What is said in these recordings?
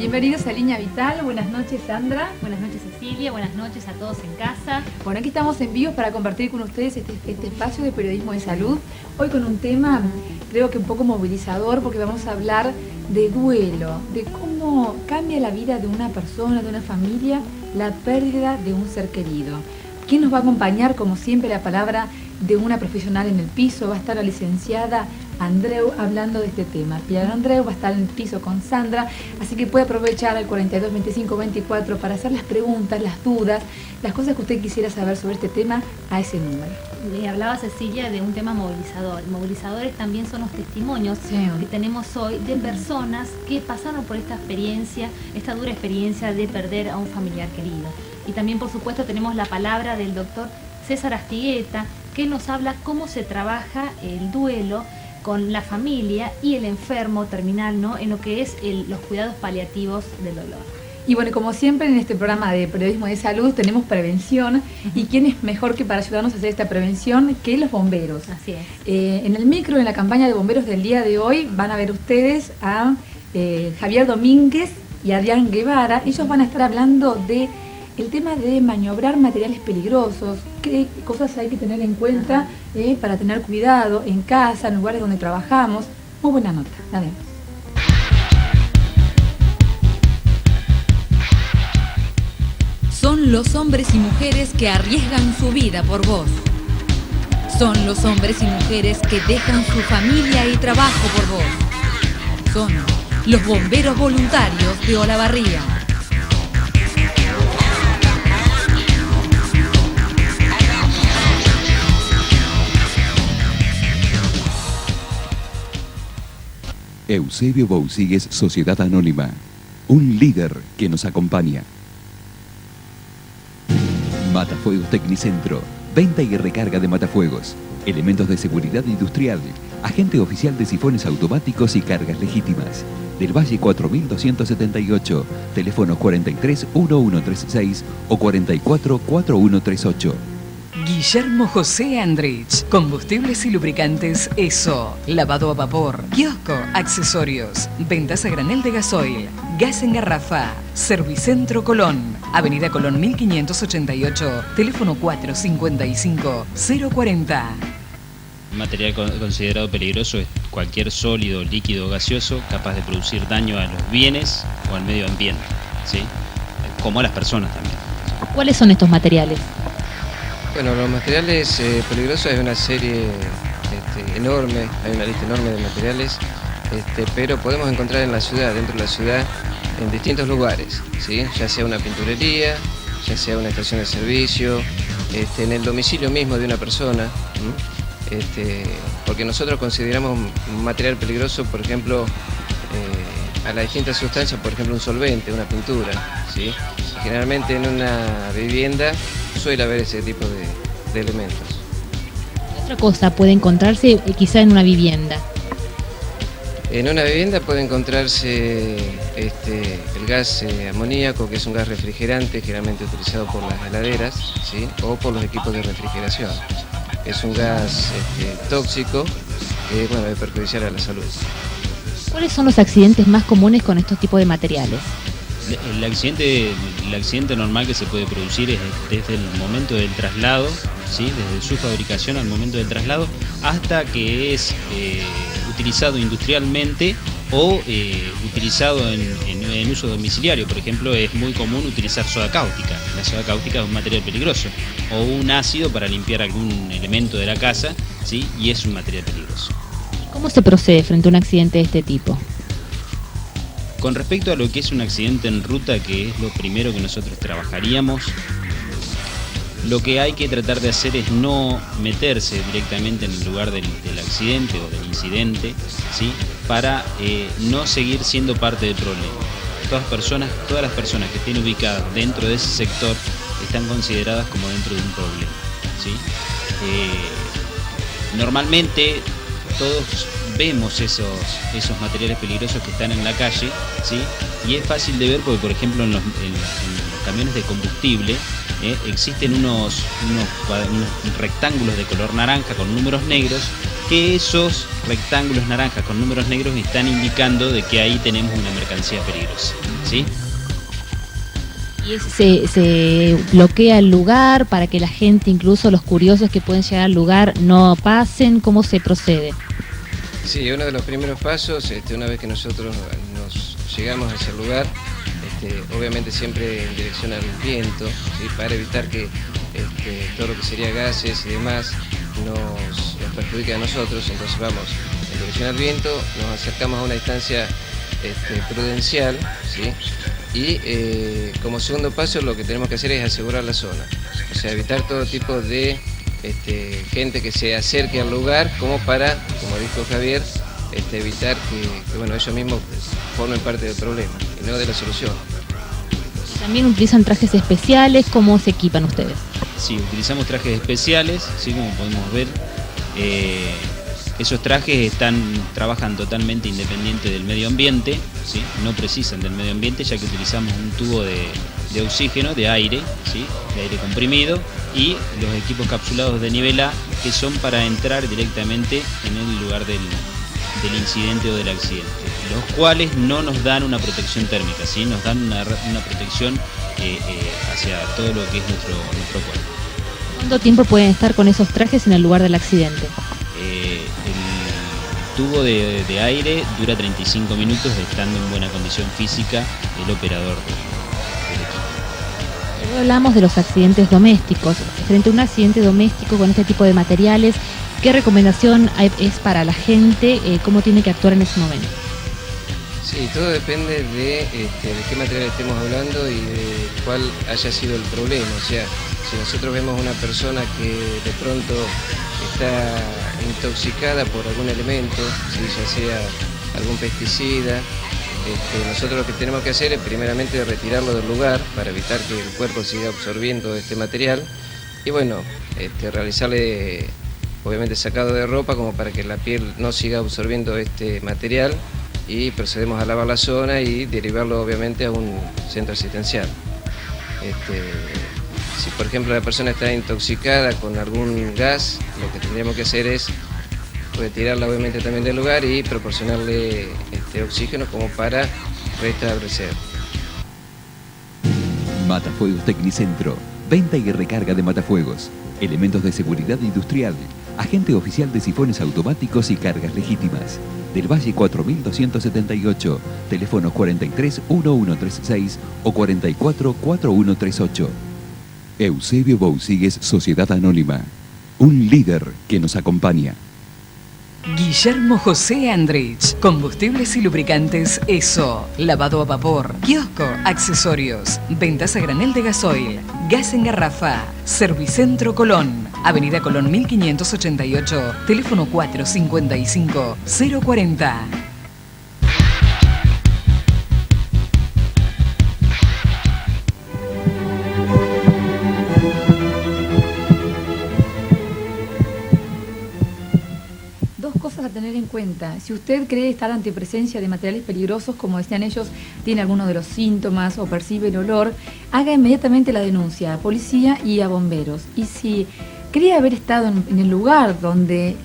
Bienvenidos a Línea Vital. Buenas noches, Sandra. Buenas noches, Cecilia. Buenas noches a todos en casa. Bueno, aquí estamos en vivo para compartir con ustedes este espacio de periodismo de salud. Hoy con un tema, creo que un poco movilizador, porque vamos a hablar de duelo, de cómo cambia la vida de una persona, de una familia, la pérdida de un ser querido. ¿Quién nos va a acompañar? Como siempre, la palabra de una profesional en el piso. Va a estar la licenciada Andreu hablando de este tema. Pilar Andreu va a estar en el piso con Sandra, así que puede aprovechar el 42 25 24 para hacer las preguntas, las dudas, las cosas que usted quisiera saber sobre este tema a ese número. Le hablaba Cecilia de un tema movilizador. Movilizadores también son los testimonios que tenemos hoy de personas que pasaron por esta experiencia, esta dura experiencia de perder a un familiar querido. Y también, por supuesto, tenemos la palabra del doctor César Astigueta, que nos habla cómo se trabaja el duelo con la familia y el enfermo terminal, ¿no?, en lo que es los cuidados paliativos del dolor. Y bueno, como siempre en este programa de periodismo de salud tenemos prevención. ¿Y quién es mejor que para ayudarnos a hacer esta prevención que los bomberos? Así es. En el micro, en la campaña de bomberos del día de hoy, van a ver ustedes a Javier Domínguez y Adrián Guevara. Ellos van a estar hablando de el tema de maniobrar materiales peligrosos, qué cosas hay que tener en cuenta para tener cuidado en casa, en lugares donde trabajamos. Muy buena nota, la vemos. Son los hombres y mujeres que arriesgan su vida por vos. Son los hombres y mujeres que dejan su familia y trabajo por vos. Son los bomberos voluntarios de Olavarría. Eusebio Boucigues, Sociedad Anónima, un líder que nos acompaña. Matafuegos Tecnicentro, venta y recarga de matafuegos, elementos de seguridad industrial, agente oficial de sifones automáticos y cargas legítimas. Del Valle 4278, teléfono 43 1136 o 44 4138. Guillermo José Andrich, combustibles y lubricantes ESO, lavado a vapor, kiosco, accesorios, ventas a granel de gasoil, gas en garrafa, Servicentro Colón, Avenida Colón 1588, teléfono 455-040. Material considerado peligroso es cualquier sólido, líquido o gaseoso capaz de producir daño a los bienes o al medio ambiente, ¿sí?, como a las personas también. ¿Cuáles son estos materiales? Bueno, los materiales peligrosos es una serie enorme, hay una lista enorme de materiales, pero podemos encontrar en la ciudad, dentro de la ciudad, en distintos lugares, ¿sí?, ya sea una pinturería, ya sea una estación de servicio, en el domicilio mismo de una persona, porque nosotros consideramos un material peligroso, por ejemplo, a las distintas sustancias, por ejemplo un solvente, una pintura, ¿sí? Generalmente en una vivienda suele haber ese tipo de elementos. ¿Qué otra cosa puede encontrarse quizá en una vivienda? En una vivienda puede encontrarse el gas amoníaco, que es un gas refrigerante generalmente utilizado por las heladeras, ¿sí?, o por los equipos de refrigeración. Es un gas tóxico que es perjudicial a la salud. ¿Cuáles son los accidentes más comunes con estos tipos de materiales? El accidente normal que se puede producir es desde el momento del traslado, ¿sí?, desde su fabricación al momento del traslado, hasta que es utilizado industrialmente o utilizado en uso domiciliario. Por ejemplo, es muy común utilizar soda cáustica. La soda cáustica es un material peligroso, o un ácido para limpiar algún elemento de la casa, ¿sí?, y es un material peligroso. ¿Cómo se procede frente a un accidente de este tipo? Con respecto a lo que es un accidente en ruta, que es lo primero que nosotros trabajaríamos, lo que hay que tratar de hacer es no meterse directamente en el lugar del accidente o del incidente, ¿sí?, para no seguir siendo parte del problema. Todas las personas que estén ubicadas dentro de ese sector están consideradas como dentro de un problema, ¿sí? Normalmente todos vemos esos materiales peligrosos que están en la calle, ¿sí?, y es fácil de ver porque, por ejemplo, en los camiones de combustible existen unos rectángulos de color naranja con números negros que esos rectángulos naranjas con números negros están indicando de que ahí tenemos una mercancía peligrosa, ¿sí? Y se bloquea el lugar para que la gente, incluso los curiosos que pueden llegar al lugar, no pasen. ¿Cómo se procede? Sí, uno de los primeros pasos, una vez que nosotros nos llegamos a ese lugar, obviamente siempre en dirección al viento, ¿sí? Para evitar que todo lo que sería gases y demás nos perjudique a nosotros. Entonces vamos en dirección al viento, nos acercamos a una distancia prudencial, ¿sí? Y como segundo paso lo que tenemos que hacer es asegurar la zona, o sea, evitar todo tipo de gente que se acerque al lugar, como dijo Javier, evitar que bueno, ellos mismos formen parte del problema y no de la solución. También utilizan trajes especiales. ¿Cómo se equipan ustedes? Sí, utilizamos trajes especiales, ¿sí? Como podemos ver. Esos trajes trabajan totalmente independiente del medio ambiente, ¿sí? No precisan del medio ambiente, ya que utilizamos un tubo de oxígeno, de aire, ¿sí? De aire comprimido, y los equipos capsulados de nivel A, que son para entrar directamente en el lugar del incidente o del accidente, los cuales no nos dan una protección térmica, ¿sí? Nos dan una protección hacia todo lo que es nuestro cuerpo. ¿Cuánto tiempo pueden estar con esos trajes en el lugar del accidente? El tubo de aire dura 35 minutos, estando en buena condición física el operador del equipo. Luego hablamos de los accidentes domésticos. Frente a un accidente doméstico con este tipo de materiales, ¿qué recomendación es para la gente? ¿Cómo tiene que actuar en ese momento? Sí, todo depende de qué material estemos hablando y de cuál haya sido el problema. O sea, si nosotros vemos una persona que de pronto está intoxicada por algún elemento, ¿sí? Ya sea algún pesticida, nosotros lo que tenemos que hacer es primeramente retirarlo del lugar para evitar que el cuerpo siga absorbiendo este material y bueno, realizarle obviamente sacado de ropa como para que la piel no siga absorbiendo este material, y procedemos a lavar la zona y derivarlo obviamente a un centro asistencial. Si por ejemplo la persona está intoxicada con algún gas, lo que tendríamos que hacer es retirarla obviamente también del lugar y proporcionarle oxígeno como para restablecer. Matafuegos Tecnicentro, venta y recarga de matafuegos, elementos de seguridad industrial, agente oficial de sifones automáticos y cargas legítimas. Del Valle 4278, teléfonos 43 1136 o 44 4138. Eusebio Bousigues Sociedad Anónima, un líder que nos acompaña. Guillermo José Andrich, combustibles y lubricantes ESO, lavado a vapor, kiosco, accesorios, ventas a granel de gasoil, gas en garrafa, Servicentro Colón, Avenida Colón 1588, teléfono 455 040. A tener en cuenta. Si usted cree estar ante presencia de materiales peligrosos, como decían ellos, tiene alguno de los síntomas o percibe el olor, haga inmediatamente la denuncia a policía y a bomberos. Y si cree haber estado en el lugar donde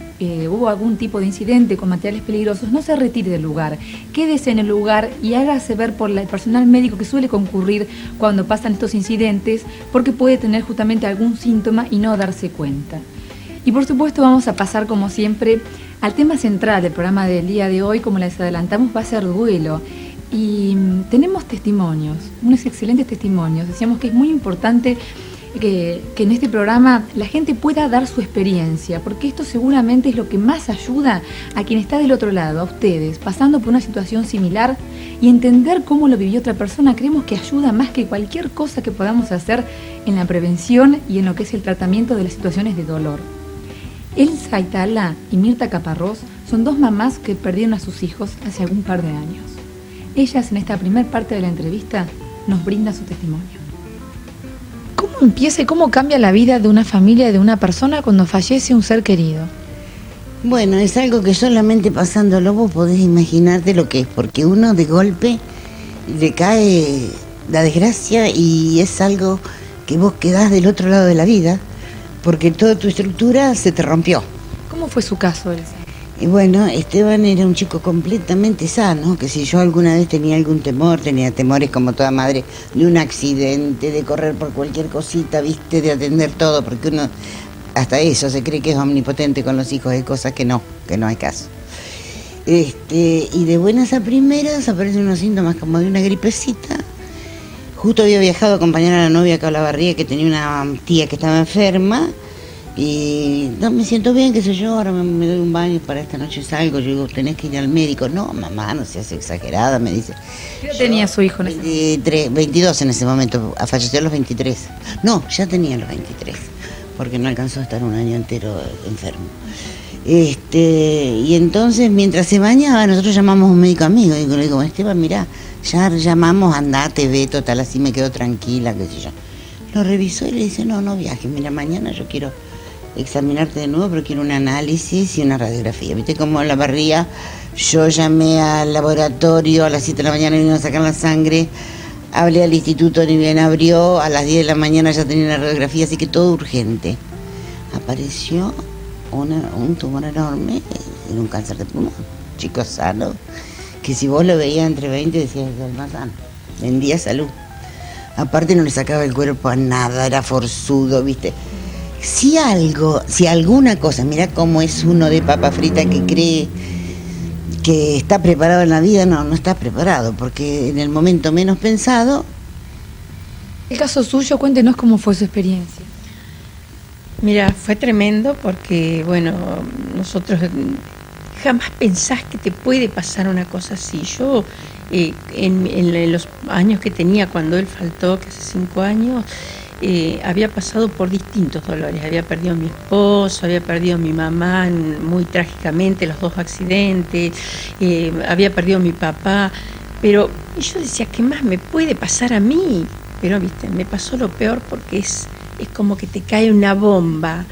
hubo algún tipo de incidente con materiales peligrosos, no se retire del lugar, quédese en el lugar y hágase ver por el personal médico que suele concurrir cuando pasan estos incidentes, porque puede tener justamente algún síntoma y no darse cuenta. Y por supuesto vamos a pasar, como siempre, al tema central del programa del día de hoy. Como les adelantamos, va a ser duelo. Y tenemos testimonios, unos excelentes testimonios. Decíamos que es muy importante que en este programa la gente pueda dar su experiencia, porque esto seguramente es lo que más ayuda a quien está del otro lado, a ustedes, pasando por una situación similar, y entender cómo lo vivió otra persona. Creemos que ayuda más que cualquier cosa que podamos hacer en la prevención y en lo que es el tratamiento de las situaciones de dolor. Elsa Aitala y Mirta Caparrós son dos mamás que perdieron a sus hijos hace algún par de años. Ellas, en esta primera parte de la entrevista, nos brindan su testimonio. ¿Cómo empieza y cómo cambia la vida de una familia, de una persona, cuando fallece un ser querido? Bueno, es algo que solamente pasándolo vos podés imaginarte lo que es, porque uno de golpe le cae la desgracia y es algo que vos quedás del otro lado de la vida, porque toda tu estructura se te rompió. ¿Cómo fue su caso, Elsa? Y bueno, Esteban era un chico completamente sano, que si yo alguna vez tenía algún temor, tenía temores como toda madre, de un accidente, de correr por cualquier cosita, viste, de atender todo, porque uno hasta eso se cree que es omnipotente con los hijos, hay cosas que no hay caso. Y de buenas a primeras aparecen unos síntomas como de una gripecita. Justo había viajado a acompañar a la novia acá a Olavarría, que tenía una tía que estaba enferma, y no, me siento bien, qué sé yo, ahora me doy un baño, para esta noche salgo. Yo digo, tenés que ir al médico. No, mamá, no seas exagerada, me dice. ¿Qué edad tenía su hijo en ese momento? 22 en ese momento, falleció a los 23. No, ya tenía los 23, porque no alcanzó a estar un año entero enfermo. Y entonces, mientras se bañaba, nosotros llamamos a un médico amigo, y le digo, Esteban, mirá, ya llamamos, andate, ve, total, así me quedo tranquila, qué sé yo. Lo revisó y le dice, no viajes, mira, mañana yo quiero examinarte de nuevo, pero quiero un análisis y una radiografía. ¿Viste cómo la barría? Yo llamé al laboratorio a las 7 de la mañana, vino a sacar la sangre, hablé al instituto, ni bien abrió, a las 10 de la mañana ya tenía la radiografía, así que todo urgente. Apareció un tumor enorme, en un cáncer de pulmón, chico sano, que si vos lo veías entre 20 decías que era el más sano, vendía salud. Aparte no le sacaba el cuerpo a nada, era forzudo, ¿viste? Si alguna cosa, mirá cómo es uno de papa frita que cree que está preparado en la vida, no está preparado, porque en el momento menos pensado. El caso suyo, cuéntenos cómo fue su experiencia. Mira, fue tremendo porque, bueno, nosotros jamás pensás que te puede pasar una cosa así. Yo, en los años que tenía cuando él faltó, que hace 5 años, había pasado por distintos dolores. Había perdido a mi esposo, había perdido a mi mamá muy trágicamente, los 2 accidentes, había perdido a mi papá, pero yo decía, ¿qué más me puede pasar a mí? Pero, viste, me pasó lo peor porque es como que te cae una bomba.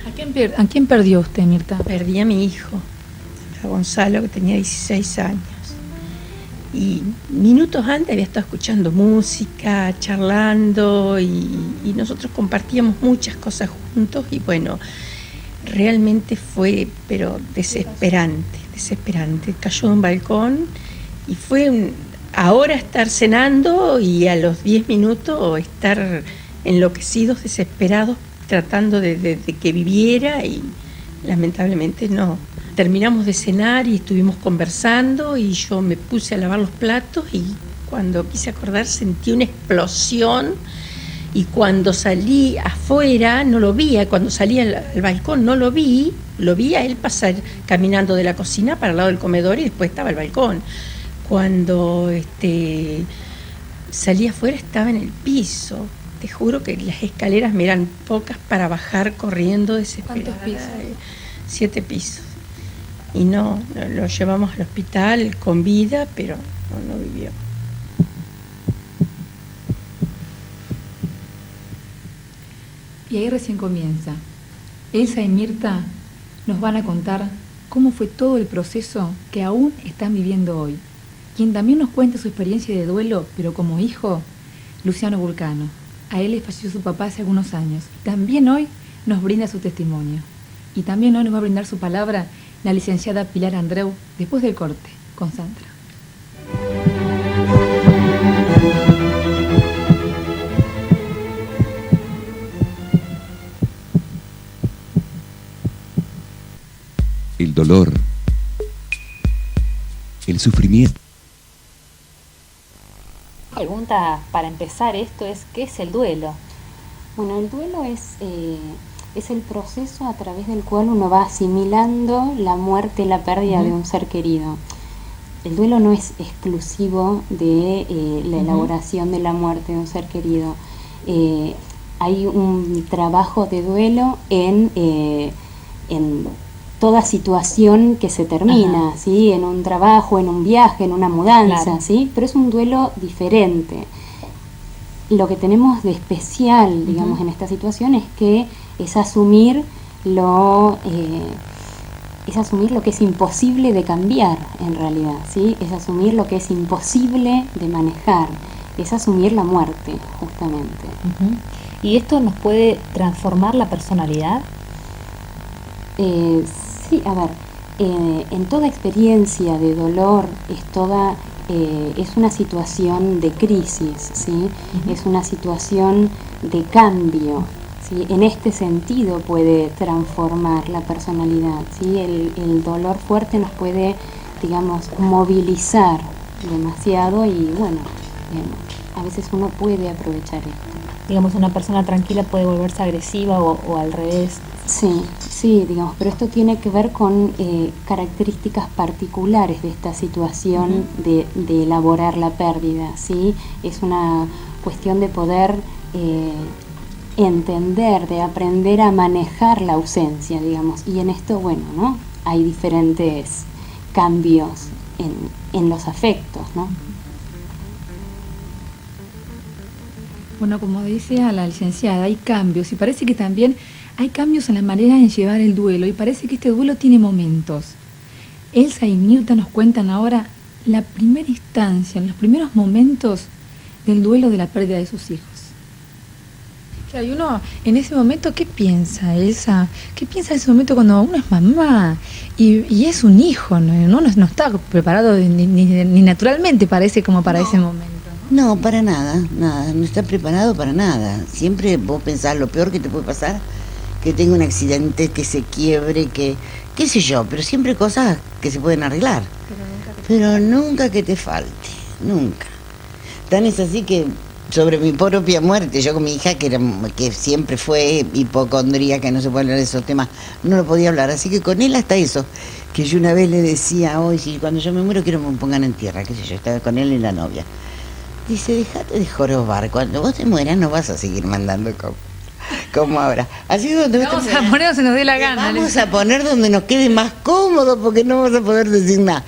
¿A quién perdió usted, Mirta? Perdí a mi hijo, a Gonzalo, que tenía 16 años. Y minutos antes había estado escuchando música, charlando, y nosotros compartíamos muchas cosas juntos, y bueno, realmente fue, pero desesperante. Cayó de un balcón y fue ahora estar cenando y a los 10 minutos estar enloquecidos, desesperados, tratando de que viviera, y lamentablemente no. Terminamos de cenar y estuvimos conversando y yo me puse a lavar los platos, y cuando quise acordar sentí una explosión, y cuando salí afuera no lo vi, cuando salí al balcón no lo vi a él pasar caminando de la cocina para el lado del comedor, y después estaba el balcón. Cuando salí afuera estaba en el piso. Te juro que las escaleras me eran pocas para bajar corriendo desesperada. ¿Cuántos pisos? 7 pisos. Y no, lo llevamos al hospital con vida, pero no vivió. Y ahí recién comienza. Elsa y Mirta nos van a contar cómo fue todo el proceso que aún están viviendo hoy. Quien también nos cuenta su experiencia de duelo, pero como hijo, Luciano Vulcano. A él le falleció su papá hace algunos años. También hoy nos brinda su testimonio. Y también hoy nos va a brindar su palabra la licenciada Pilar Andreu, después del corte, con Sandra. El dolor, el sufrimiento. La pregunta para empezar esto es, ¿qué es el duelo? Bueno, el duelo es el proceso a través del cual uno va asimilando la muerte, la pérdida de un ser querido. El duelo no es exclusivo de la elaboración de la muerte de un ser querido. Hay un trabajo de duelo en toda situación que se termina, ¿sí? En un trabajo, en un viaje, en una mudanza, claro. ¿Sí? Pero es un duelo diferente. Lo que tenemos de especial, digamos, en esta situación es que es asumir lo que es imposible de cambiar, en realidad, ¿sí? Es asumir lo que es imposible de manejar, es asumir la muerte, justamente. ¿Y esto nos puede transformar la personalidad? Sí, a ver, en toda experiencia de dolor es una situación de crisis, ¿sí? Es una situación de cambio, ¿sí? En este sentido puede transformar la personalidad, ¿sí? El dolor fuerte nos puede, digamos, movilizar demasiado y bueno, a veces uno puede aprovechar esto. Digamos, una persona tranquila puede volverse agresiva o al revés. Sí, digamos, pero esto tiene que ver con características particulares de esta situación de elaborar la pérdida, ¿sí? Es una cuestión de poder entender, de aprender a manejar la ausencia, digamos, y en esto, bueno, ¿no? Hay diferentes cambios en los afectos, ¿no? Bueno, como decía la licenciada, hay cambios y parece que también hay cambios en la manera de llevar el duelo y parece que este duelo tiene momentos. Elsa y Mirta nos cuentan ahora la primera instancia, en los primeros momentos del duelo de la pérdida de sus hijos. Claro, y uno en ese momento, ¿qué piensa, Elsa? ¿Qué piensa en ese momento cuando uno es mamá y es un hijo? No está preparado ni naturalmente parece como para ese momento. No, para nada, no está preparado para nada. Siempre vos pensás lo peor que te puede pasar, que tenga un accidente, que se quiebre, que qué sé yo, pero siempre cosas que se pueden arreglar. Pero nunca que te falte, nunca. Tan es así que sobre mi propia muerte, yo con mi hija, que siempre fue hipocondríaca, no se puede hablar de esos temas, no lo podía hablar, así que con él hasta eso, que yo una vez le decía, hoy si cuando yo me muero quiero que me pongan en tierra, qué sé yo, estaba con él y la novia. Dice, déjate de jorobar, cuando vos te mueras no vas a seguir mandando como ahora. Así que donde vamos a poner donde se nos dé la gana. Vamos a poner donde nos quede más cómodo porque no vamos a poder decir nada.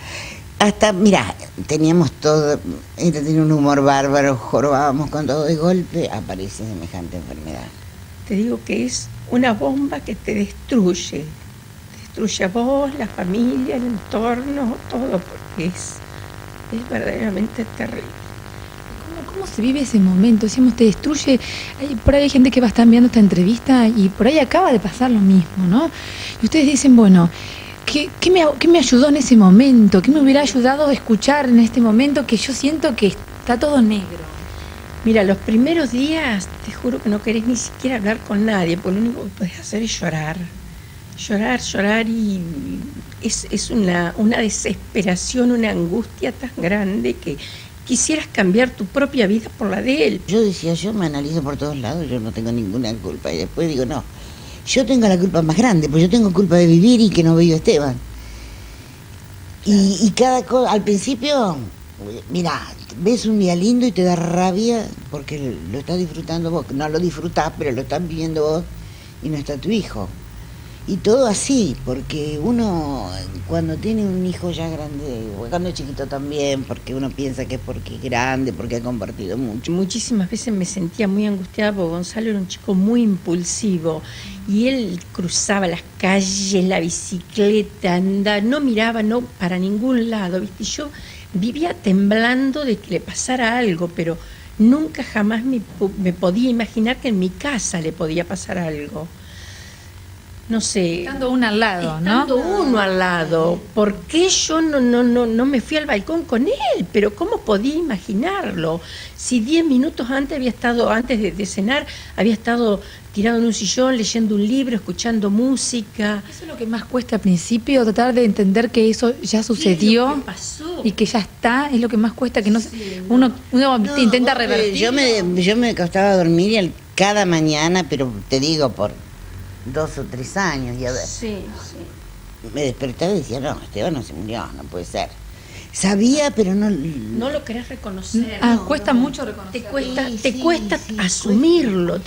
Hasta, mirá, teníamos todo, ella tenía un humor bárbaro, jorobábamos con todo, de golpe aparece semejante enfermedad. Te digo que es una bomba que te destruye a vos, la familia, el entorno, todo, porque es verdaderamente terrible. ¿Cómo se vive ese momento? Decimos, te destruye. Por ahí hay gente que va a estar viendo esta entrevista y por ahí acaba de pasar lo mismo, ¿no? Y ustedes dicen, bueno, ¿qué me ayudó en ese momento? ¿Qué me hubiera ayudado a escuchar en este momento que yo siento que está todo negro? Mira, los primeros días, te juro que no querés ni siquiera hablar con nadie, porque lo único que podés hacer es llorar. Llorar y es una desesperación, una angustia tan grande que quisieras cambiar tu propia vida por la de él. Yo decía, yo me analizo por todos lados, yo no tengo ninguna culpa. Y después digo, no, yo tengo la culpa más grande, pues yo tengo culpa de vivir y que no veo a Esteban. Y cada cosa, al principio, mirá, ves un día lindo y te da rabia porque lo estás disfrutando vos. No lo disfrutás, pero lo estás viviendo vos y no está tu hijo. Y todo así, porque uno cuando tiene un hijo ya grande, cuando es chiquito también, porque uno piensa que es porque es grande, porque ha compartido mucho. Muchísimas veces me sentía muy angustiada porque Gonzalo era un chico muy impulsivo y él cruzaba las calles, la bicicleta, andaba, no miraba para ningún lado, ¿viste? Y yo vivía temblando de que le pasara algo, pero nunca jamás me podía imaginar que en mi casa le podía pasar algo. No sé. Estando uno al lado, ¿no? Estando uno al lado. ¿Por qué yo no me fui al balcón con él? Pero ¿cómo podía imaginarlo? Si 10 minutos antes de cenar, había estado tirado en un sillón, leyendo un libro, escuchando música. Eso es lo que más cuesta al principio, tratar de entender que eso ya sucedió. ¿Qué es lo que pasó? Y que ya está, es lo que más cuesta, que uno intenta revertir. Yo me costaba dormir y cada mañana, pero te digo, por 2 o 3 años, y a ver, me despertaba y decía, no, Esteban no se murió, no puede ser. Sabía, pero no lo querés reconocer. Cuesta mucho reconocer. Te cuesta asumirlo.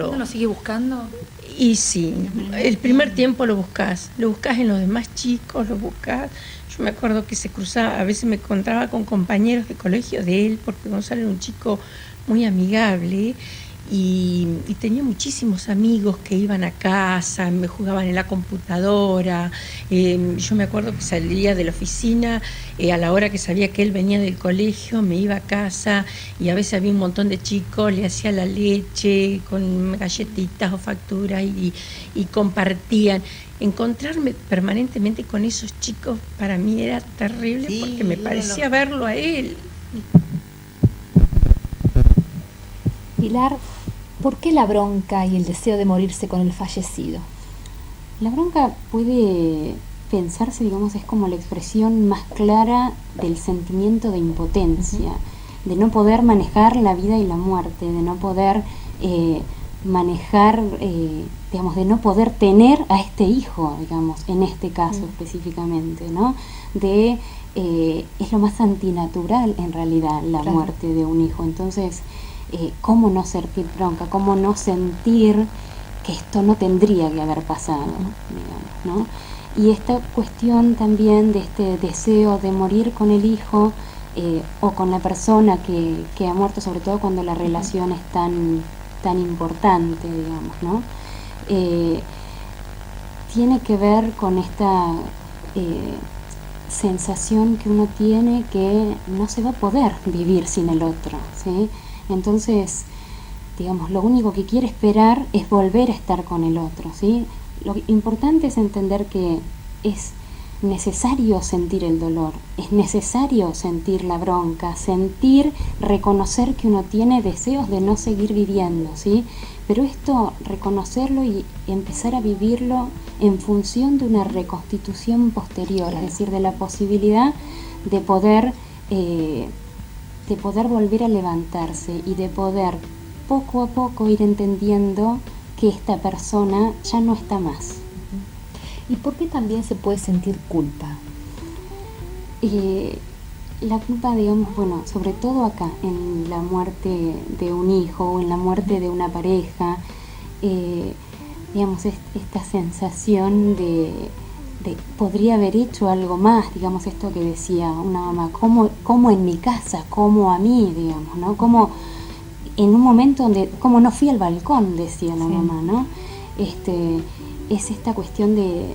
¿Uno lo sigue buscando? Y sí, el primer tiempo lo buscás en los demás chicos, lo buscás. Yo me acuerdo que se cruzaba, a veces me encontraba con compañeros de colegio de él, porque Gonzalo era un chico muy amigable. y tenía muchísimos amigos que iban a casa, me jugaban en la computadora. Yo me acuerdo que salía de la oficina a la hora que sabía que él venía del colegio, me iba a casa y a veces había un montón de chicos, le hacía la leche con galletitas o facturas y compartían. Encontrarme permanentemente con esos chicos para mí era terrible, porque me parecía verlo a él. Pilar, ¿por qué la bronca y el deseo de morirse con el fallecido? La bronca puede pensarse, digamos, es como la expresión más clara del sentimiento de impotencia, de no poder manejar la vida y la muerte, de no poder manejar, digamos, de no poder tener a este hijo, digamos, en este caso específicamente, ¿no? Es lo más antinatural en realidad la muerte de un hijo. Entonces, ¿cómo no sentir bronca? ¿Cómo no sentir que esto no tendría que haber pasado, digamos, ¿no? Y esta cuestión también de este deseo de morir con el hijo o con la persona que ha muerto, sobre todo cuando la relación es tan importante, digamos, ¿no? Tiene que ver con esta sensación que uno tiene que no se va a poder vivir sin el otro, ¿sí? Entonces, digamos, lo único que quiere esperar es volver a estar con el otro, ¿sí? Lo importante es entender que es necesario sentir el dolor, es necesario sentir la bronca, reconocer que uno tiene deseos de no seguir viviendo, ¿sí? Pero esto, reconocerlo y empezar a vivirlo en función de una reconstitución posterior, es decir, de la posibilidad de poder volver a levantarse y de poder poco a poco ir entendiendo que esta persona ya no está más. ¿Y por qué también se puede sentir culpa? La culpa, digamos, bueno, sobre todo acá, en la muerte de un hijo o en la muerte de una pareja, digamos, esta sensación de podría haber hecho algo más, digamos, esto que decía una mamá, como en mi casa, como a mí, digamos, ¿no? Como en un momento donde, como no fui al balcón, decía la mamá, ¿no? Es esta cuestión de,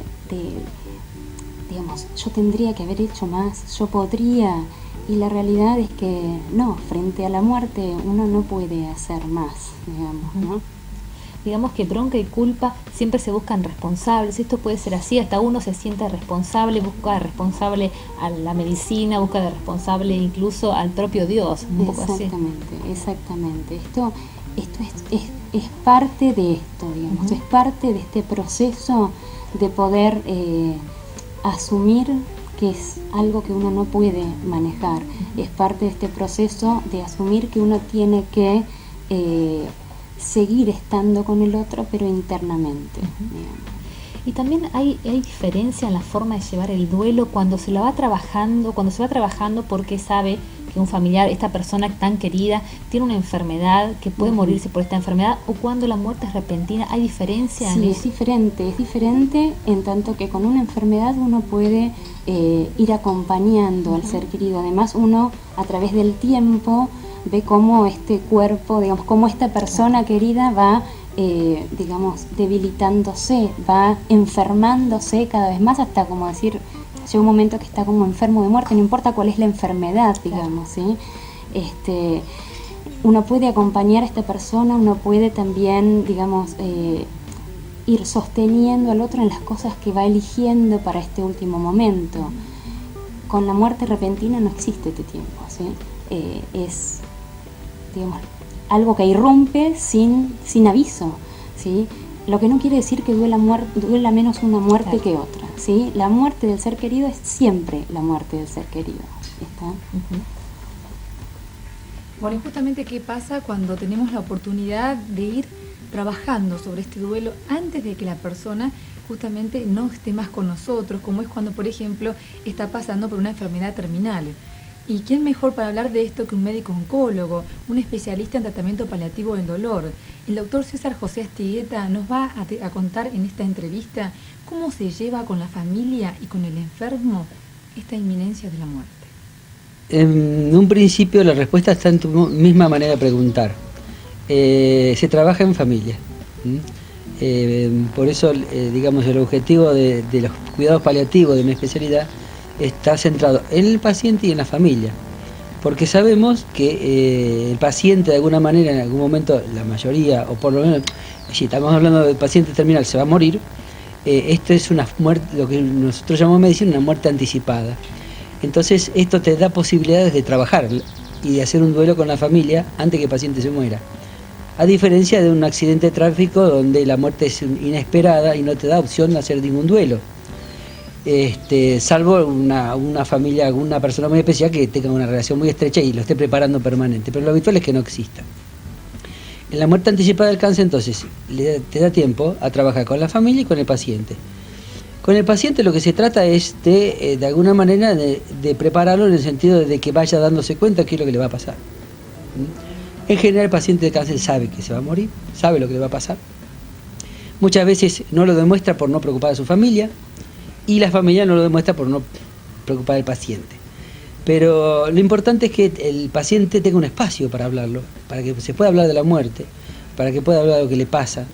digamos, yo tendría que haber hecho más, yo podría, y la realidad es que no, frente a la muerte uno no puede hacer más, digamos, ¿no? Digamos que bronca y culpa siempre se buscan responsables, esto puede ser así, hasta uno se siente responsable, busca responsable a la medicina, busca de responsable incluso al propio Dios, un poco así. Exactamente, esto es parte de esto, digamos, es parte de este proceso de poder asumir que es algo que uno no puede manejar, es parte de este proceso de asumir que uno tiene que seguir estando con el otro, pero internamente. Y también hay diferencia en la forma de llevar el duelo cuando se va trabajando porque sabe que un familiar, esta persona tan querida, tiene una enfermedad que puede morirse por esta enfermedad, o cuando la muerte es repentina. ¿Hay diferencia? Sí, es diferente en tanto que con una enfermedad uno puede ir acompañando al ser querido. Además, uno a través del tiempo ve cómo este cuerpo, digamos, cómo esta persona querida va, digamos, debilitándose, va enfermándose cada vez más, hasta como decir, llega un momento que está como enfermo de muerte, no importa cuál es la enfermedad, digamos, ¿sí? Uno puede acompañar a esta persona, uno puede también, digamos, ir sosteniendo al otro en las cosas que va eligiendo para este último momento. Con la muerte repentina no existe este tiempo, ¿sí? Es, digamos, algo que irrumpe sin aviso, ¿sí? Lo que no quiere decir que duela menos una muerte que otra, ¿sí? La muerte del ser querido es siempre la muerte del ser querido, ¿está? Bueno, y justamente qué pasa cuando tenemos la oportunidad de ir trabajando sobre este duelo antes de que la persona justamente no esté más con nosotros, como es cuando, por ejemplo, está pasando por una enfermedad terminal. ¿Y quién mejor para hablar de esto que un médico oncólogo, un especialista en tratamiento paliativo del dolor? El doctor César José Astigueta nos va a contar en esta entrevista cómo se lleva con la familia y con el enfermo esta inminencia de la muerte. En un principio la respuesta está en tu misma manera de preguntar. se trabaja en familia. Por eso, digamos, el objetivo de los cuidados paliativos de mi especialidad está centrado en el paciente y en la familia, porque sabemos que el paciente de alguna manera, en algún momento, la mayoría, o por lo menos, si estamos hablando del paciente terminal, se va a morir. Esto es una muerte, lo que nosotros llamamos en medicina una muerte anticipada. Entonces esto te da posibilidades de trabajar y de hacer un duelo con la familia antes que el paciente se muera. A diferencia de un accidente de tráfico donde la muerte es inesperada y no te da opción de hacer ningún duelo. Salvo una familia, una persona muy especial que tenga una relación muy estrecha y lo esté preparando permanente, pero lo habitual es que no exista. En la muerte anticipada del cáncer, entonces, te da tiempo a trabajar con la familia y con el paciente. Con el paciente lo que se trata es de alguna manera, de prepararlo en el sentido de que vaya dándose cuenta de qué es lo que le va a pasar. En general, el paciente de cáncer sabe que se va a morir, sabe lo que le va a pasar. Muchas veces no lo demuestra por no preocupar a su familia, y la familia no lo demuestra por no preocupar al paciente. Pero lo importante es que el paciente tenga un espacio para hablarlo, para que se pueda hablar de la muerte, para que pueda hablar de lo que le pasa,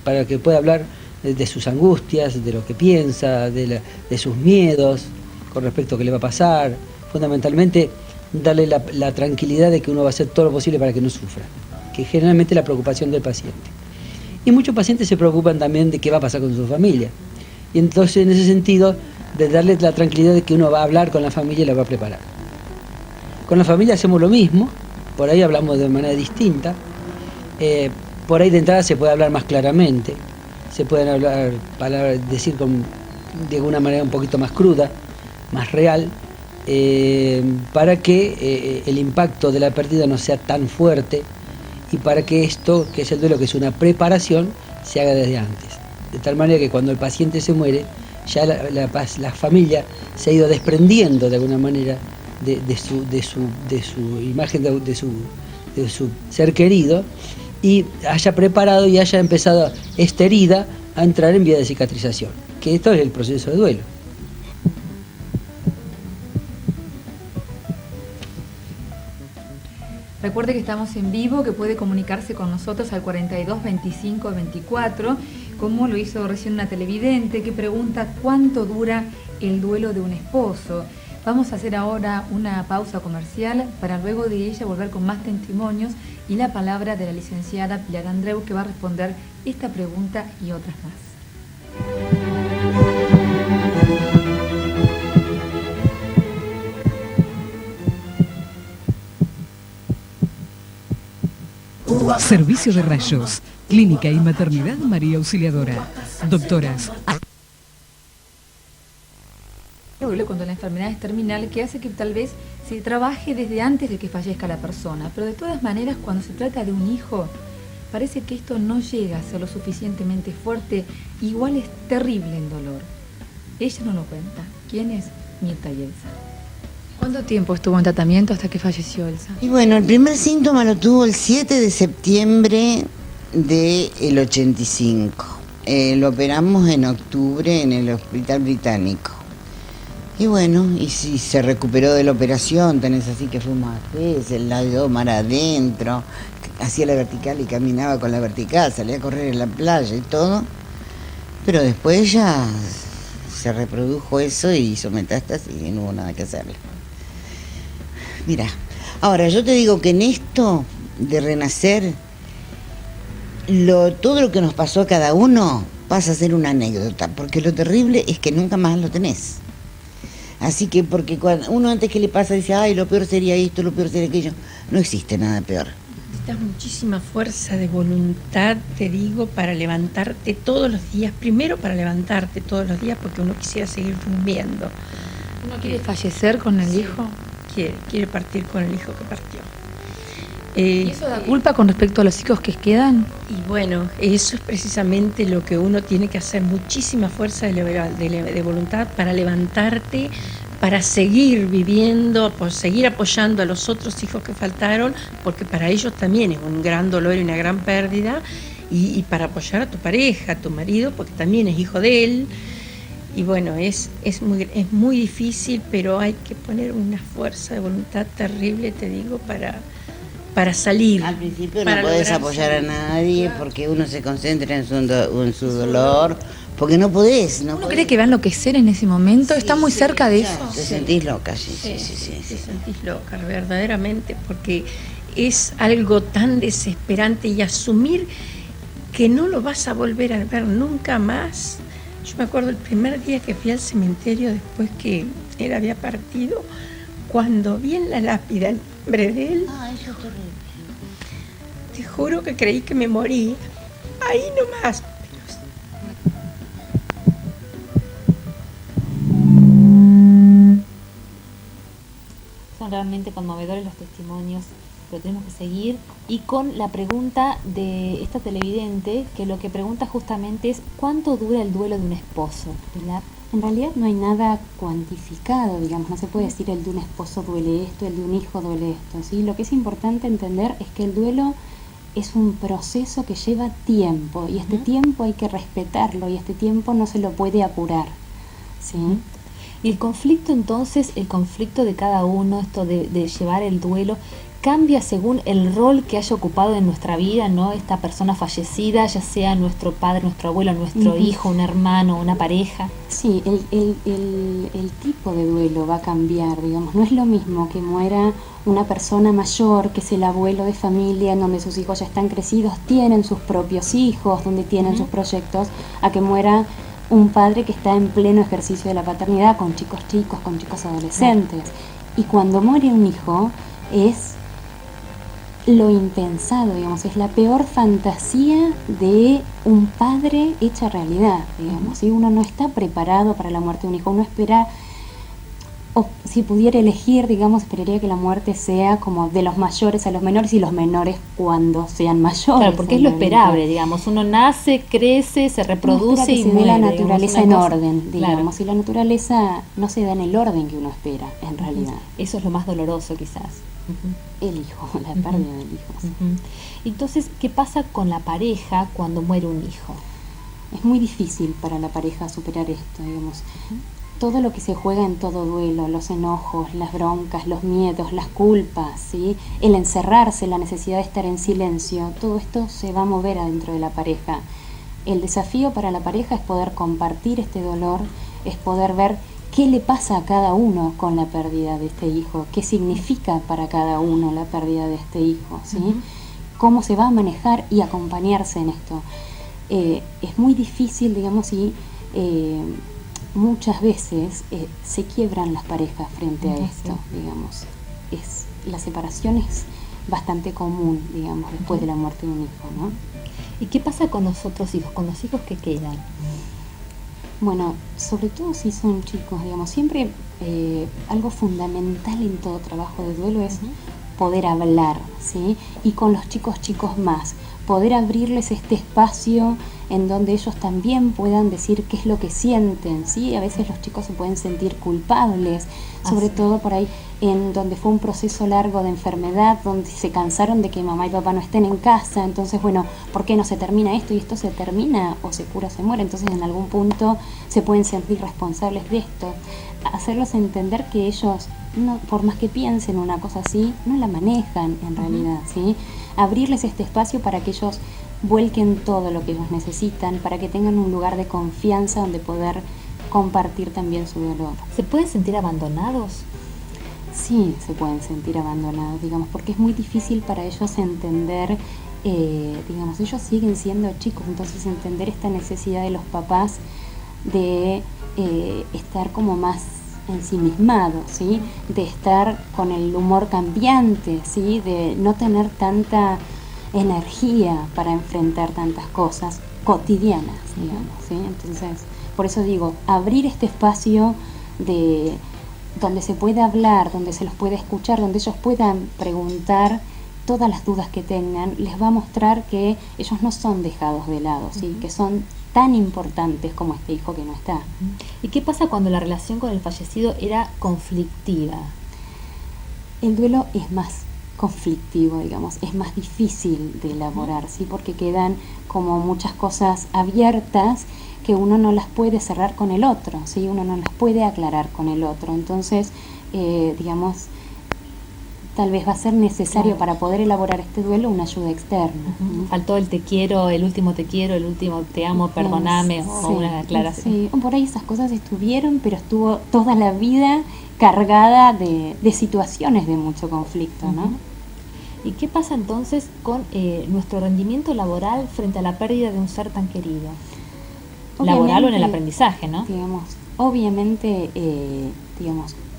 para que pueda hablar de sus angustias, de lo que piensa, de sus miedos con respecto a qué le va a pasar. Fundamentalmente, darle la tranquilidad de que uno va a hacer todo lo posible para que no sufra, que generalmente es la preocupación del paciente. Y muchos pacientes se preocupan también de qué va a pasar con su familia. Y entonces, en ese sentido, de darle la tranquilidad de que uno va a hablar con la familia y la va a preparar. Con la familia hacemos lo mismo, por ahí hablamos de manera distinta, por ahí de entrada se puede hablar más claramente, se pueden hablar, decir de alguna manera un poquito más cruda, más real, para que el impacto de la pérdida no sea tan fuerte y para que esto, que es el duelo, que es una preparación, se haga desde antes. De tal manera que cuando el paciente se muere, ya la familia se ha ido desprendiendo de alguna manera de su imagen, de su ser querido, y haya preparado y haya empezado esta herida a entrar en vía de cicatrización, que esto es el proceso de duelo. Recuerde que estamos en vivo, que puede comunicarse con nosotros al 42 25 24, como lo hizo recién una televidente que pregunta cuánto dura el duelo de un esposo. Vamos a hacer ahora una pausa comercial para luego de ella volver con más testimonios y la palabra de la licenciada Pilar Andreu, que va a responder esta pregunta y otras más. Servicio de rayos, clínica y maternidad María Auxiliadora. Doctoras. Cuando la enfermedad es terminal, que hace que tal vez se trabaje desde antes de que fallezca la persona, pero de todas maneras, cuando se trata de un hijo, parece que esto no llega a ser lo suficientemente fuerte, igual es terrible el dolor. Ella no lo cuenta. ¿Quién es? Mirta y Elsa. ¿Cuánto tiempo estuvo en tratamiento hasta que falleció Elsa? Y bueno, el primer síntoma lo tuvo el 7 de septiembre del 85. Lo operamos en octubre en el Hospital Británico. Y bueno, y si se recuperó de la operación, tenés así que fuimos a veces, el lado mar adentro, hacía la vertical y caminaba con la vertical, salía a correr en la playa y todo. Pero después ya se reprodujo eso y hizo metástasis y no hubo nada que hacerle. Mira, ahora yo te digo que en esto de renacer, todo lo que nos pasó a cada uno pasa a ser una anécdota, porque lo terrible es que nunca más lo tenés. Así que, porque cuando uno antes que le pasa dice, ay, lo peor sería esto, lo peor sería aquello, no existe nada peor. Necesitas muchísima fuerza de voluntad, te digo, para levantarte todos los días. Primero para levantarte todos los días porque uno quisiera seguir durmiendo. ¿Uno quiere fallecer con el hijo? Quiere partir con el hijo que partió. ¿Y eso da culpa con respecto a los hijos que quedan? Y bueno, eso es precisamente lo que uno tiene que hacer, muchísima fuerza de voluntad para levantarte, para seguir viviendo, por seguir apoyando a los otros hijos que faltaron, porque para ellos también es un gran dolor y una gran pérdida, y para apoyar a tu pareja, a tu marido, porque también es hijo de él. Y bueno, es muy difícil, pero hay que poner una fuerza de voluntad terrible, te digo, para para salir. Al principio para no podés lograr apoyar salir. a nadie porque uno se concentra en su dolor, porque no podés. ¿Uno cree que va a enloquecer en ese momento? ¿Está muy cerca de eso? Te sentís loca, sí. Te sentís loca, verdaderamente, porque es algo tan desesperante y asumir que no lo vas a volver a ver nunca más. Yo me acuerdo el primer día que fui al cementerio después que él había partido, cuando vi en la lápida el nombre de él, Eso es terrible. te juro que creí que me moría. Ahí nomás. Son realmente conmovedores los testimonios, pero tenemos que seguir. Y con la pregunta de esta televidente, que lo que pregunta justamente es ¿cuánto dura el duelo de un esposo? Pilar. En realidad no hay nada cuantificado, digamos, no se puede decir el de un esposo duele esto, el de un hijo duele esto, ¿sí? Lo que es importante entender es que el duelo es un proceso que lleva tiempo, y este tiempo hay que respetarlo, y este tiempo no se lo puede apurar, ¿sí? Y el conflicto entonces, el conflicto de cada uno, esto de llevar el duelo, cambia según el rol que haya ocupado en nuestra vida, ¿no? Esta persona fallecida, ya sea nuestro padre, nuestro abuelo, nuestro hijo, un hermano, una pareja. Sí, el tipo de duelo va a cambiar, digamos. No es lo mismo que muera una persona mayor, que es el abuelo de familia, en donde sus hijos ya están crecidos, tienen sus propios hijos, donde tienen sus proyectos, a que muera un padre que está en pleno ejercicio de la paternidad, con chicos adolescentes. Y cuando muere un hijo, es lo impensado, digamos, es la peor fantasía de un padre hecha realidad, digamos, y uno no está preparado para la muerte de un hijo, uno espera, o si pudiera elegir, digamos, esperaría que la muerte sea como de los mayores a los menores, y los menores cuando sean mayores. Claro, porque es lo esperable, digamos, uno nace, crece, se reproduce y se muere, dé la naturaleza en digamos, orden, digamos, claro. y la naturaleza no se da en el orden que uno espera, en realidad. Eso es lo más doloroso quizás. El hijo, la pérdida del hijo. Sí. Entonces, ¿qué pasa con la pareja cuando muere un hijo? Es muy difícil para la pareja superar esto, digamos. Todo lo que se juega en todo duelo, los enojos, las broncas, los miedos, las culpas, ¿sí? El encerrarse, la necesidad de estar en silencio, todo esto se va a mover adentro de la pareja. El desafío para la pareja es poder compartir este dolor, es poder ver qué le pasa a cada uno con la pérdida de este hijo, qué significa para cada uno la pérdida de este hijo, ¿sí? Cómo se va a manejar y acompañarse en esto. Es muy difícil, digamos, y muchas veces se quiebran las parejas frente a esto, digamos. La separación es bastante común, digamos, después de la muerte de un hijo, ¿no? ¿Y qué pasa con los otros hijos, con los hijos que quedan? Bueno, sobre todo si son chicos, digamos, siempre algo fundamental en todo trabajo de duelo es poder hablar, ¿sí? Y con los chicos más, poder abrirles este espacio en donde ellos también puedan decir qué es lo que sienten, ¿sí? A veces los chicos se pueden sentir culpables, sobre todo por ahí en donde fue un proceso largo de enfermedad, donde se cansaron de que mamá y papá no estén en casa, entonces bueno, ¿por qué no se termina esto? Y esto se termina, o se cura o se muere, entonces en algún punto se pueden sentir responsables de esto. Hacerlos entender que ellos, no, por más que piensen una cosa así, no la manejan en realidad, ¿sí? Abrirles este espacio para que ellos vuelquen todo lo que ellos necesitan, para que tengan un lugar de confianza donde poder compartir también su dolor. ¿Se pueden sentir abandonados? Sí, se pueden sentir abandonados, digamos, porque es muy difícil para ellos entender, digamos, ellos siguen siendo chicos, entonces entender esta necesidad de los papás de estar como más ensimismados, ¿sí? De estar con el humor cambiante, ¿sí? De no tener tanta energía para enfrentar tantas cosas cotidianas, digamos, ¿sí? Entonces, por eso digo, abrir este espacio de donde se pueda hablar, donde se los pueda escuchar, donde ellos puedan preguntar todas las dudas que tengan, les va a mostrar que ellos no son dejados de lado, ¿sí? Que son tan importantes como este hijo que no está. ¿Y qué pasa cuando la relación con el fallecido era conflictiva? El duelo es más conflictivo, digamos, es más difícil de elaborar, ¿sí? Porque quedan como muchas cosas abiertas que uno no las puede cerrar con el otro, ¿sí? Uno no las puede aclarar con el otro. Entonces, digamos, tal vez va a ser necesario para poder elaborar este duelo una ayuda externa. Faltó el te quiero, el último te amo, perdóname, o una aclaración. Sí, por ahí esas cosas estuvieron, pero estuvo toda la vida cargada de situaciones de mucho conflicto, ¿no? ¿Y qué pasa entonces con nuestro rendimiento laboral frente a la pérdida de un ser tan querido? Laboral o en el aprendizaje, ¿no? Obviamente,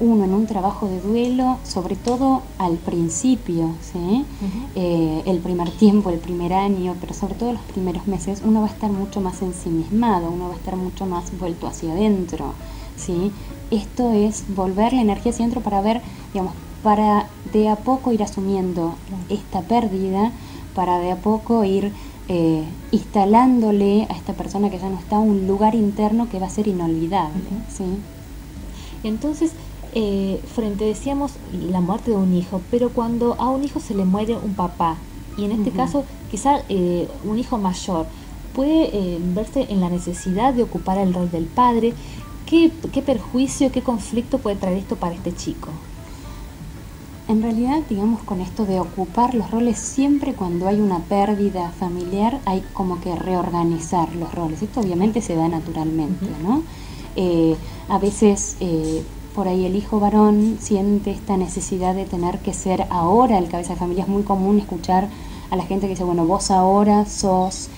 uno en un trabajo de duelo, sobre todo al principio, ¿sí? El primer tiempo, el primer año, pero sobre todo los primeros meses, uno va a estar mucho más ensimismado, uno va a estar mucho más vuelto hacia adentro, ¿sí? Esto es volver la energía hacia adentro para ver, para de a poco ir asumiendo esta pérdida, para de a poco ir instalándole a esta persona que ya no está un lugar interno que va a ser inolvidable, ¿sí? Entonces, decíamos la muerte de un hijo, pero cuando a un hijo se le muere un papá, y en este caso quizá un hijo mayor, puede verse en la necesidad de ocupar el rol del padre. ¿Qué perjuicio, qué conflicto puede traer esto para este chico? En realidad, con esto de ocupar los roles, siempre cuando hay una pérdida familiar hay como que reorganizar los roles. Esto obviamente se da naturalmente, ¿no? A veces por ahí el hijo varón siente esta necesidad de tener que ser ahora el cabeza de familia. Es muy común escuchar a la gente que dice, bueno, vos ahora sos,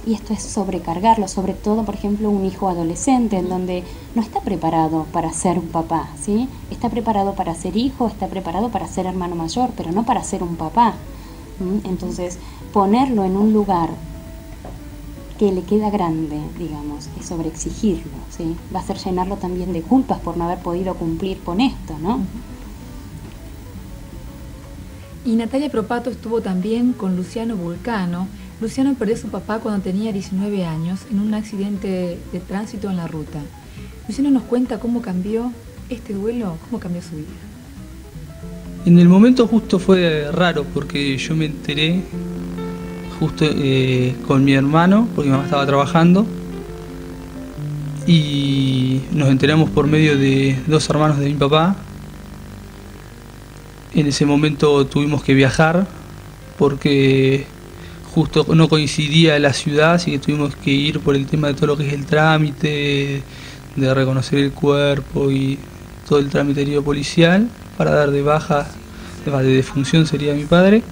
y esto es sobrecargarlo, sobre todo, por ejemplo, un hijo adolescente en donde no está preparado para ser un papá, ¿sí? Está preparado para ser hijo, está preparado para ser hermano mayor, pero no para ser un papá. Entonces, ponerlo en un lugar que le queda grande, es sobreexigirlo, ¿sí? Va a ser llenarlo también de culpas por no haber podido cumplir con esto, ¿no? Y Natalia Propato estuvo también con Luciano Vulcano. Luciano perdió a su papá cuando tenía 19 años en un accidente de tránsito en la ruta. Luciano nos cuenta cómo cambió este duelo, cómo cambió su vida. En el momento justo fue raro porque yo me enteré justo con mi hermano, porque mi mamá estaba trabajando, y nos enteramos por medio de dos hermanos de mi papá. En ese momento tuvimos que viajar porque justo no coincidía la ciudad, así que tuvimos que ir por el tema de todo lo que es el trámite, de reconocer el cuerpo y todo el tramiterío policial para dar de baja, de defunción sería mi padre.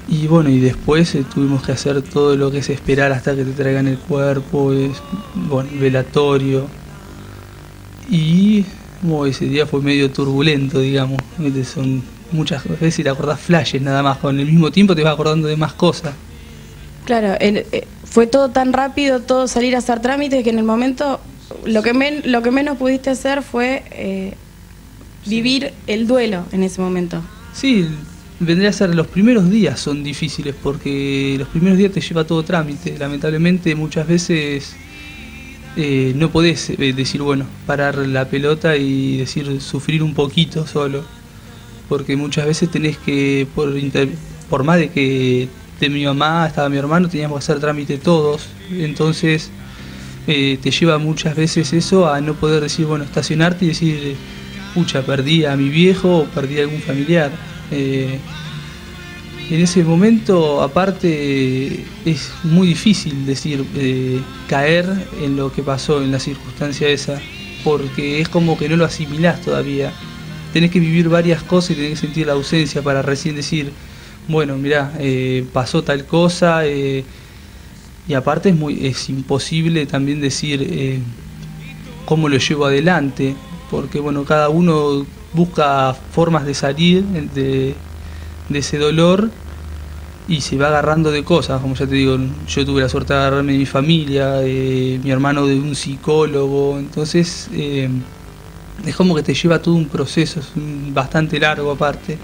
Y bueno, y después tuvimos que hacer todo lo que es esperar hasta que te traigan el cuerpo, velatorio. Y ese día fue medio turbulento, son muchas veces, si te acordás flashes nada más, con el mismo tiempo te vas acordando de más cosas. Claro, fue todo tan rápido, todo salir a hacer trámites, que en el momento lo que menos pudiste hacer fue vivir el duelo en ese momento. Sí, vendría a ser, los primeros días son difíciles porque los primeros días te lleva todo trámite. Lamentablemente muchas veces no podés decir, parar la pelota y decir sufrir un poquito solo, porque muchas veces tenés que, por más de que de mi mamá estaba mi hermano, teníamos que hacer trámite todos, entonces te lleva muchas veces eso a no poder decir, estacionarte y decir, pucha, perdí a mi viejo o perdí a algún familiar. En ese momento, aparte, es muy difícil decir, caer en lo que pasó, en la circunstancia esa, porque es como que no lo asimilás todavía. Tenés que vivir varias cosas y tenés que sentir la ausencia para recién decir, pasó tal cosa, y aparte es imposible también decir cómo lo llevo adelante, porque cada uno busca formas de salir de ese dolor y se va agarrando de cosas, como ya te digo, yo tuve la suerte de agarrarme de mi familia, mi hermano de un psicólogo, entonces es como que te lleva todo un proceso, es bastante largo aparte.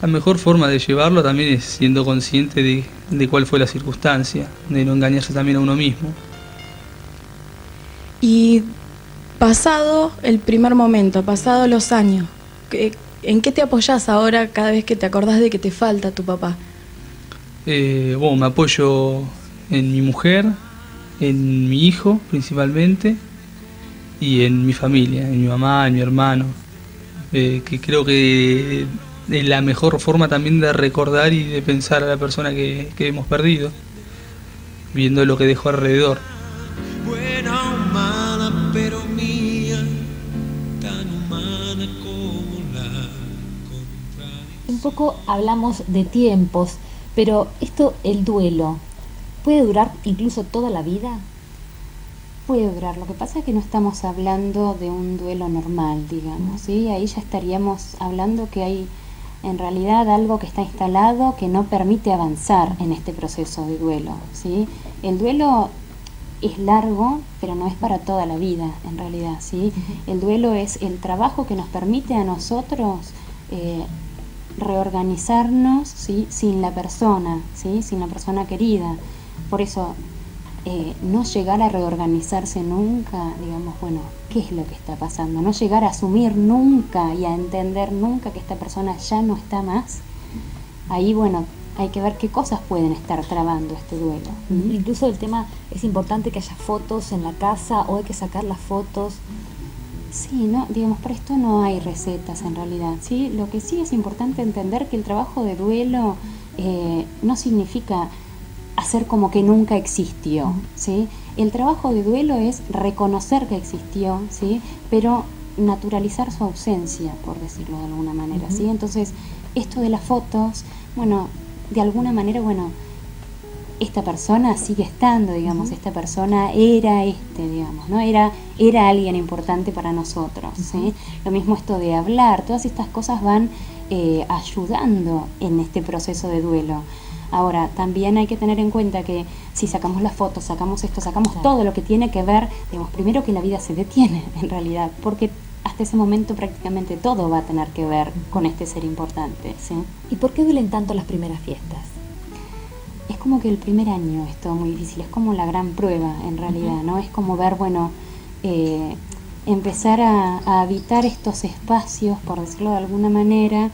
La mejor forma de llevarlo también es siendo consciente de cuál fue la circunstancia, de no engañarse también a uno mismo. Y pasado el primer momento, pasado los años, ¿en qué te apoyás ahora cada vez que te acordás de que te falta tu papá? Me apoyo en mi mujer, en mi hijo principalmente, y en mi familia, en mi mamá, en mi hermano. que creo que es la mejor forma también de recordar y de pensar a la persona que hemos perdido, viendo lo que dejó alrededor. Buena humana, pero mía, tan humana como la contraria. Un poco hablamos de tiempos, pero el duelo, ¿puede durar incluso toda la vida? Puede durar, lo que pasa es que no estamos hablando de un duelo normal, digamos, ¿sí? Ahí ya estaríamos hablando que hay en realidad algo que está instalado que no permite avanzar en este proceso de duelo, ¿sí? El duelo es largo, pero no es para toda la vida, en realidad, ¿sí? El duelo es el trabajo que nos permite a nosotros reorganizarnos, ¿sí? Sin la persona, ¿sí? Sin la persona querida. Por eso, no llegar a reorganizarse nunca, digamos, bueno, ¿qué es lo que está pasando? No llegar a asumir nunca y a entender nunca que esta persona ya no está más. Ahí, bueno, hay que ver qué cosas pueden estar trabando este duelo. Incluso el tema, es importante que haya fotos en la casa o hay que sacar las fotos. Sí, no, digamos, para esto no hay recetas en realidad, ¿sí? Lo que sí es importante entender que el trabajo de duelo no significa hacer como que nunca existió, ¿sí? El trabajo de duelo es reconocer que existió, ¿sí? Pero naturalizar su ausencia, por decirlo de alguna manera, ¿sí? Entonces, esto de las fotos, bueno, de alguna manera, bueno, esta persona sigue estando, digamos, esta persona era digamos, ¿no? Era alguien importante para nosotros, ¿sí? Lo mismo esto de hablar, todas estas cosas van ayudando en este proceso de duelo. Ahora, también hay que tener en cuenta que si sacamos las fotos, sacamos esto, sacamos todo lo que tiene que ver, digamos, primero que la vida se detiene, en realidad, porque hasta ese momento prácticamente todo va a tener que ver con este ser importante, ¿sí? ¿Y por qué duelen tanto las primeras fiestas? Es como que el primer año es todo muy difícil, es como la gran prueba, en realidad, ¿no? Es como ver, bueno, empezar a habitar estos espacios, por decirlo de alguna manera,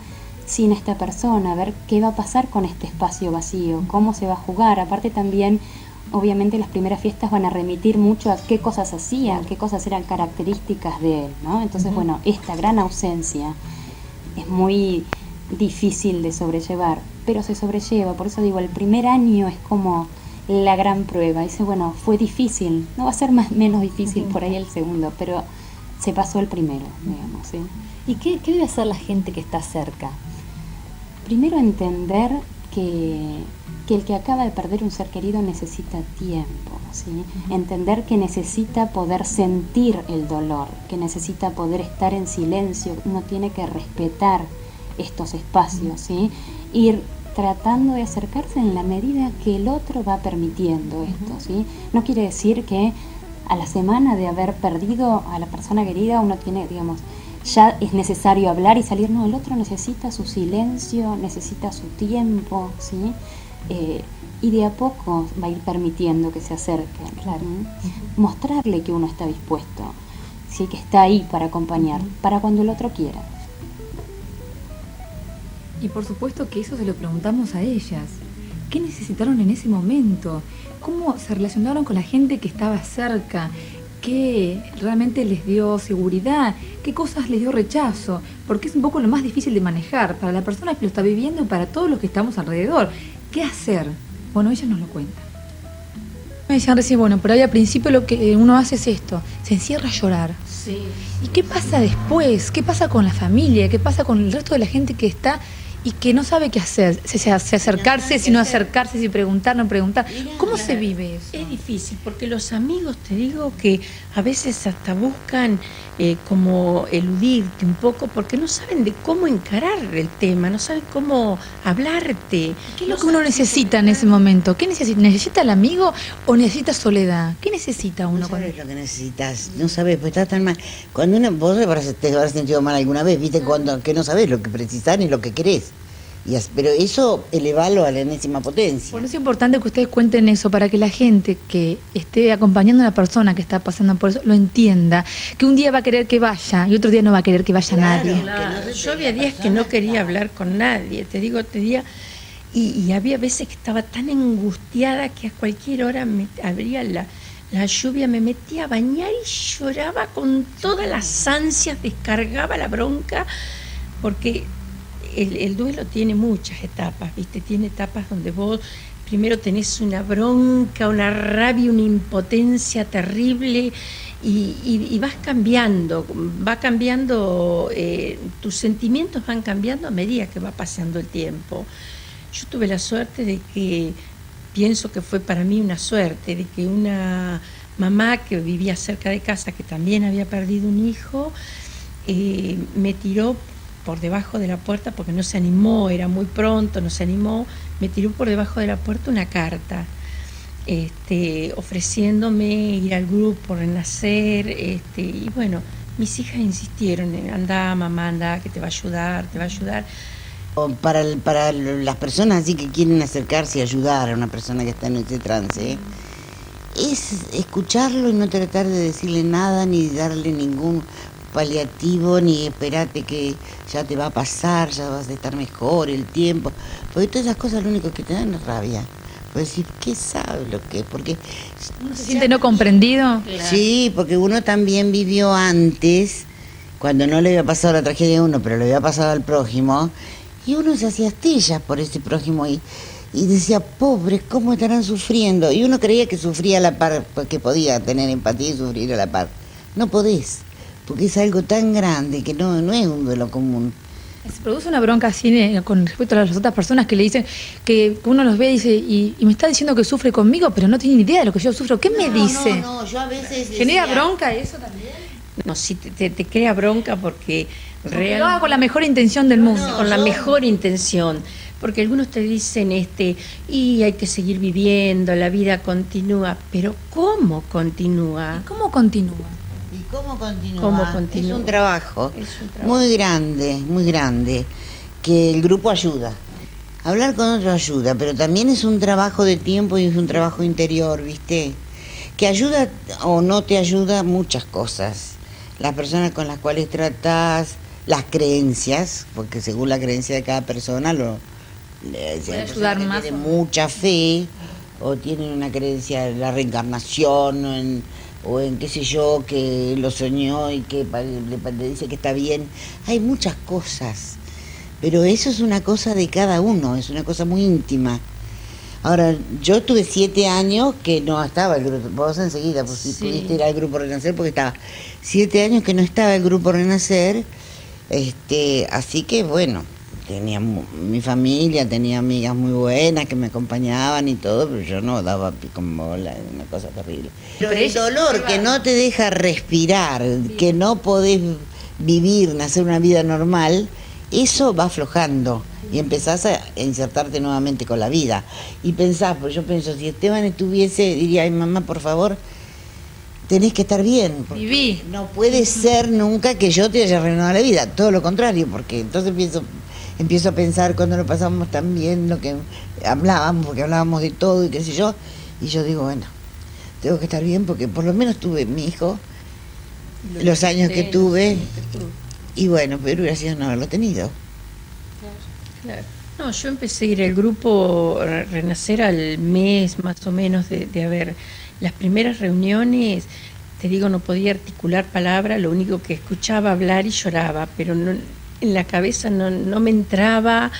sin esta persona, ver qué va a pasar con este espacio vacío, cómo se va a jugar. Aparte también, obviamente las primeras fiestas van a remitir mucho a qué cosas hacían, qué cosas eran características de él, ¿no? Entonces, bueno, esta gran ausencia es muy difícil de sobrellevar, pero se sobrelleva. Por eso digo, el primer año es como la gran prueba. Dice, bueno, fue difícil, no va a ser menos difícil por ahí el segundo, pero se pasó el primero, digamos, ¿sí? ¿Y qué debe hacer la gente que está cerca? Primero entender que el que acaba de perder un ser querido necesita tiempo, ¿sí? Entender que necesita poder sentir el dolor, que necesita poder estar en silencio, uno tiene que respetar estos espacios, ¿sí? Ir tratando de acercarse en la medida que el otro va permitiendo esto, ¿sí? No quiere decir que a la semana de haber perdido a la persona querida uno tiene, digamos, ya es necesario hablar y salir. No, el otro necesita su silencio, necesita su tiempo, ¿sí? Y de a poco va a ir permitiendo que se acerque, claro. Mostrarle que uno está dispuesto, ¿sí? Que está ahí para acompañar, para cuando el otro quiera. Y por supuesto que eso se lo preguntamos a ellas. ¿Qué necesitaron en ese momento? ¿Cómo se relacionaron con la gente que estaba cerca? ¿Qué realmente les dio seguridad? ¿Qué cosas les dio rechazo? Porque es un poco lo más difícil de manejar para la persona que lo está viviendo y para todos los que estamos alrededor. ¿Qué hacer? Bueno, ella nos lo cuenta. Me decían recién, bueno, pero ahí al principio lo que uno hace es esto, se encierra a llorar. Sí. ¿Y qué pasa después? ¿Qué pasa con la familia? ¿Qué pasa con el resto de la gente que está y que no sabe qué hacer? Si acercarse, si no acercarse, si preguntar, no preguntar. ¿Cómo se vive eso? Es difícil, porque los amigos, te digo, que a veces hasta buscan como eludirte un poco, porque no saben de cómo encarar el tema, no saben cómo hablarte. ¿Qué es lo que uno necesita en ese momento? ¿Qué necesita? ¿Necesita el amigo o necesita soledad? ¿Qué necesita uno? No sabes lo que necesitas, no sabes, pues estás tan mal. Cuando vos te habrás sentido mal alguna vez, viste, que no sabes lo que precisás ni lo que querés. Pero eso elevalo a la enésima potencia. Por eso es importante que ustedes cuenten eso, para que la gente que esté acompañando a una persona que está pasando por eso lo entienda, que un día va a querer que vaya y otro día no va a querer que vaya nadie. Claro. Yo había días que no quería hablar con nadie, te digo, y había veces que estaba tan angustiada que a cualquier hora me abría la la lluvia, me metía a bañar y lloraba con todas las ansias, descargaba la bronca, porque el duelo tiene muchas etapas, ¿viste? Tiene etapas donde vos primero tenés una bronca, una rabia, una impotencia terrible y vas cambiando, tus sentimientos van cambiando a medida que va pasando el tiempo. Yo tuve la suerte de que, pienso que fue para mí una suerte, de que una mamá que vivía cerca de casa, que también había perdido un hijo, me tiró por debajo de la puerta, porque no se animó, era muy pronto, no se animó, me tiró por debajo de la puerta una carta, ofreciéndome ir al grupo Renacer, y bueno, mis hijas insistieron, andá mamá, andá, que te va a ayudar, te va a ayudar. Para las personas así que quieren acercarse y ayudar a una persona que está en ese trance, es escucharlo y no tratar de decirle nada, ni darle ningún paliativo, ni esperarte que ya te va a pasar, ya vas a estar mejor, el tiempo, porque todas esas cosas lo único que te dan es rabia. Pues decir, ¿qué sabe lo que es? Porque uno se siente no comprendido. Sí, porque uno también vivió antes, cuando no le había pasado la tragedia a uno, pero le había pasado al prójimo, y uno se hacía astillas por ese prójimo y decía, pobres, ¿cómo estarán sufriendo? Y uno creía que sufría a la par, porque podía tener empatía y sufrir a la par. No podés, porque es algo tan grande que no es un duelo común. Se produce una bronca así con respecto a las otras personas que le dicen, que uno los ve y dice, y me está diciendo que sufre conmigo, pero no tiene ni idea de lo que yo sufro. ¿Qué me dice? No, yo a veces ¿Genera bronca eso también? No, sí, te crea bronca porque realmente lo haga con la mejor intención del mundo. Con la mejor intención. Porque algunos te dicen, y hay que seguir viviendo, la vida continúa. Pero ¿cómo continúa? ¿Y cómo continúa? ¿Cómo continúa? Es un trabajo muy grande, que el grupo ayuda. Hablar con otro ayuda, pero también es un trabajo de tiempo y es un trabajo interior, ¿viste? Que ayuda o no te ayuda muchas cosas. Las personas con las cuales tratás, las creencias, porque según la creencia de cada persona, puede ayudar más. Tienen mucha fe, o tienen una creencia en la reencarnación, o en qué sé yo, que lo soñó y que le dice que está bien. Hay muchas cosas, pero eso es una cosa de cada uno, es una cosa muy íntima. Ahora, yo tuve 7 años que no estaba el grupo, vos enseguida, pues, si pudiste ir al grupo Renacer, porque estaba 7 años que no estaba el grupo Renacer, así que bueno, tenía mi familia, tenía amigas muy buenas que me acompañaban y todo, pero yo no daba pico en bola, una cosa terrible. Pero el dolor que no te deja respirar, que no podés vivir, nacer una vida normal, eso va aflojando y empezás a insertarte nuevamente con la vida. Y pensás, porque yo pienso, si Esteban estuviese, diría, ay mamá, por favor, tenés que estar bien. Viví. No puede ser nunca que yo te haya arruinado la vida, todo lo contrario, porque entonces empiezo a pensar cuando lo pasamos tan bien, lo que hablábamos, porque hablábamos de todo y qué sé yo, y yo digo, bueno, tengo que estar bien porque por lo menos tuve mi hijo, los años que tuve, y bueno, pero hubiera sido no haberlo tenido. Claro. No, yo empecé a ir al grupo Renacer al mes más o menos de haber las primeras reuniones. Te digo, no podía articular palabra, lo único que escuchaba hablar y lloraba, pero no, en la cabeza no me entraba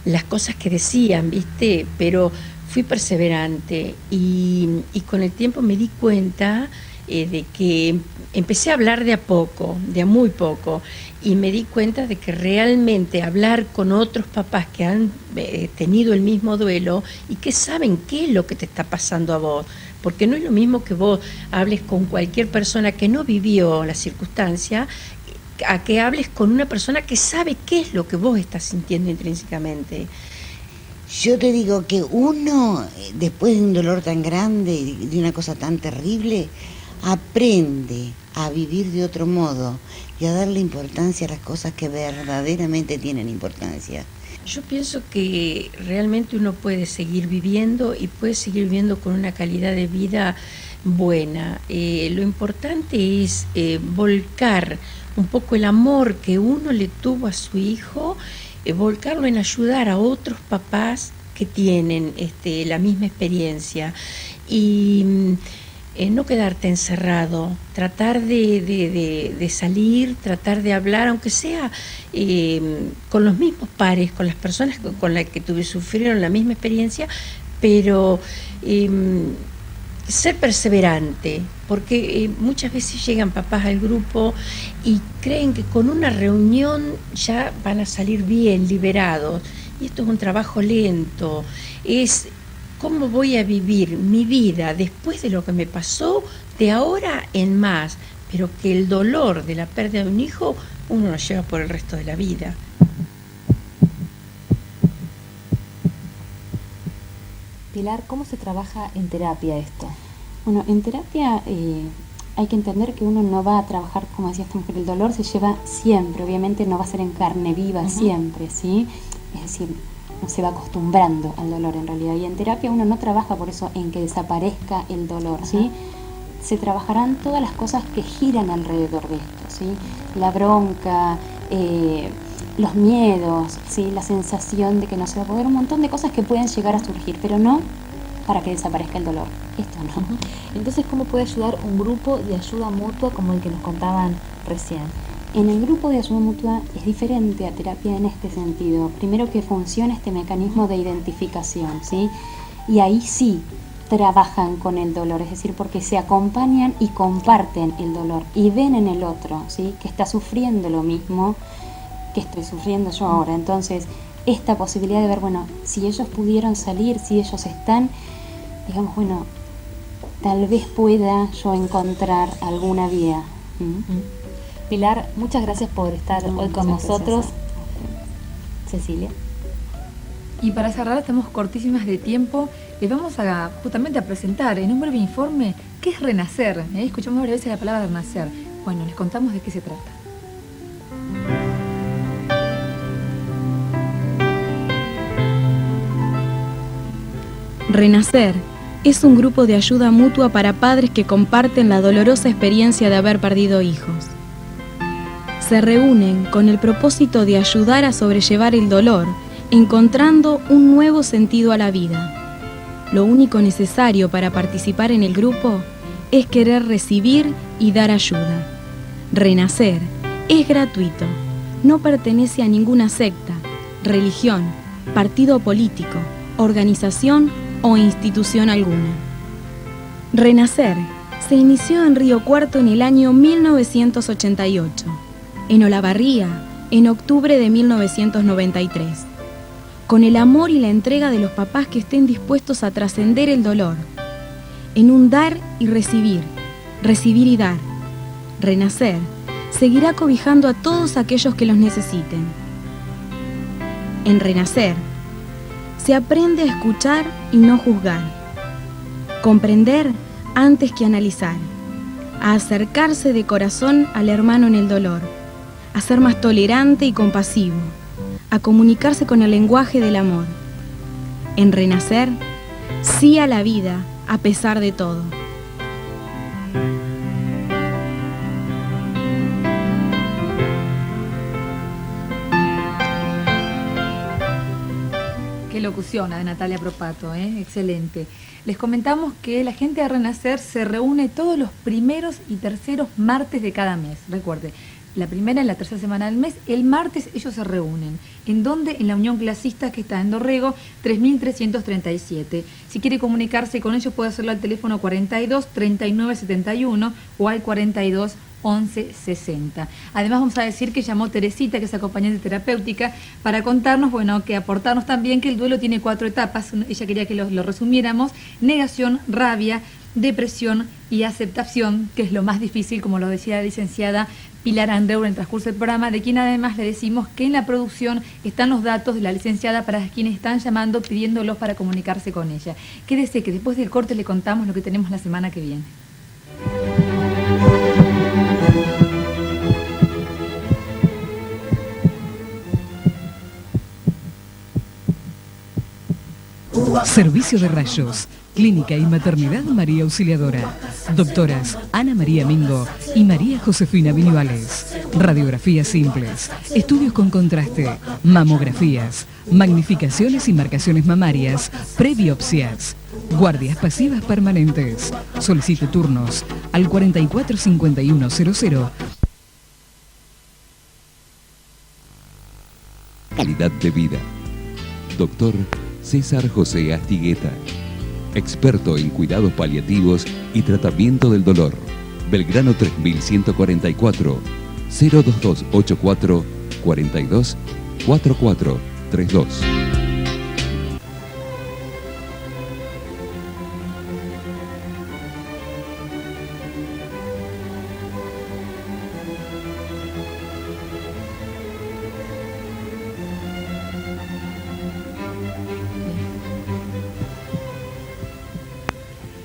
las cosas que decían, ¿viste? Pero fui perseverante y con el tiempo me di cuenta de que empecé a hablar de a muy poco, y me di cuenta de que realmente hablar con otros papás que han tenido el mismo duelo y que saben qué es lo que te está pasando a vos, porque no es lo mismo que vos hables con cualquier persona que no vivió la circunstancia a que hables con una persona que sabe qué es lo que vos estás sintiendo intrínsecamente. Yo te digo que uno, después de un dolor tan grande y de una cosa tan terrible, aprende a vivir de otro modo y a darle importancia a las cosas que verdaderamente tienen importancia. Yo pienso que realmente uno puede seguir viviendo y puede seguir viviendo con una calidad de vida buena. Lo importante es volcar un poco el amor que uno le tuvo a su hijo, volcarlo en ayudar a otros papás que tienen la misma experiencia. Y no quedarte encerrado, tratar de salir, tratar de hablar, aunque sea con los mismos pares, con las personas con las que sufrieron la misma experiencia, pero ser perseverante, porque muchas veces llegan papás al grupo y creen que con una reunión ya van a salir bien, liberados, y esto es un trabajo lento, es cómo voy a vivir mi vida después de lo que me pasó, de ahora en más, pero que el dolor de la pérdida de un hijo uno lo lleva por el resto de la vida. Pilar, ¿cómo se trabaja en terapia esto? Bueno, en terapia hay que entender que uno no va a trabajar, como decía esta mujer, el dolor se lleva siempre, obviamente no va a ser en carne viva siempre, ¿sí? Es decir, no se va acostumbrando al dolor en realidad. Y en terapia uno no trabaja por eso en que desaparezca el dolor, ¿sí? Se trabajarán todas las cosas que giran alrededor de esto, ¿sí? La bronca, los miedos, ¿sí? La sensación de que no se va a poder, un montón de cosas que pueden llegar a surgir, pero no para que desaparezca el dolor. Esto no. Entonces, ¿cómo puede ayudar un grupo de ayuda mutua como el que nos contaban recién? En el grupo de ayuda mutua es diferente a terapia en este sentido. Primero que funciona este mecanismo de identificación, ¿sí? Y ahí sí trabajan con el dolor, es decir, porque se acompañan y comparten el dolor y ven en el otro, ¿sí? Que está sufriendo lo mismo que estoy sufriendo yo ahora. Entonces, esta posibilidad de ver, bueno, si ellos pudieron salir, si ellos están, digamos, bueno, tal vez pueda yo encontrar alguna vía. Pilar, muchas gracias por estar hoy con nosotros. Cecilia. Y para cerrar, estamos cortísimas de tiempo. Les vamos justamente a presentar en un breve informe qué es renacer. Escuchamos varias veces la palabra renacer. Bueno, les contamos de qué se trata. Renacer es un grupo de ayuda mutua para padres que comparten la dolorosa experiencia de haber perdido hijos. Se reúnen con el propósito de ayudar a sobrellevar el dolor, encontrando un nuevo sentido a la vida. Lo único necesario para participar en el grupo es querer recibir y dar ayuda. Renacer es gratuito, no pertenece a ninguna secta, religión, partido político, organización o institución alguna. Renacer se inició en Río Cuarto en el año 1988, en Olavarría en octubre de 1993, con el amor y la entrega de los papás que estén dispuestos a trascender el dolor, en un dar y recibir y dar. Renacer seguirá cobijando a todos aquellos que los necesiten. En Renacer se aprende a escuchar y no juzgar, comprender antes que analizar, a acercarse de corazón al hermano en el dolor, a ser más tolerante y compasivo, a comunicarse con el lenguaje del amor. En Renacer, sí a la vida, a pesar de todo. Qué locución la de Natalia Propato, excelente. Les comentamos que la gente de Renacer se reúne todos los primeros y terceros martes de cada mes. Recuerde, la primera y la tercera semana del mes, el martes ellos se reúnen. ¿En dónde? En la Unión Clasista, que está en Dorrego, 3337. Si quiere comunicarse con ellos, puede hacerlo al teléfono 42 39 71 o al 42 11 60. Además, vamos a decir que llamó Teresita, que es acompañante terapéutica, para contarnos, bueno, que aportarnos también que el duelo tiene 4 etapas. Ella quería que lo resumiéramos: negación, rabia, depresión y aceptación, que es lo más difícil, como lo decía la licenciada Pilar Andreu en el transcurso del programa, de quien además le decimos que en la producción están los datos de la licenciada para quienes están llamando, pidiéndolos para comunicarse con ella. Quédese que después del corte le contamos lo que tenemos la semana que viene. Servicio de Rayos, Clínica y Maternidad María Auxiliadora. Doctoras Ana María Mingo y María Josefina Viñuales. Radiografías simples, estudios con contraste, mamografías, magnificaciones y marcaciones mamarias, prebiopsias. Guardias pasivas permanentes. Solicite turnos al 445100. Calidad de vida. Doctor César José Astigueta. Experto en cuidados paliativos y tratamiento del dolor. Belgrano 3144 02284 42 4432.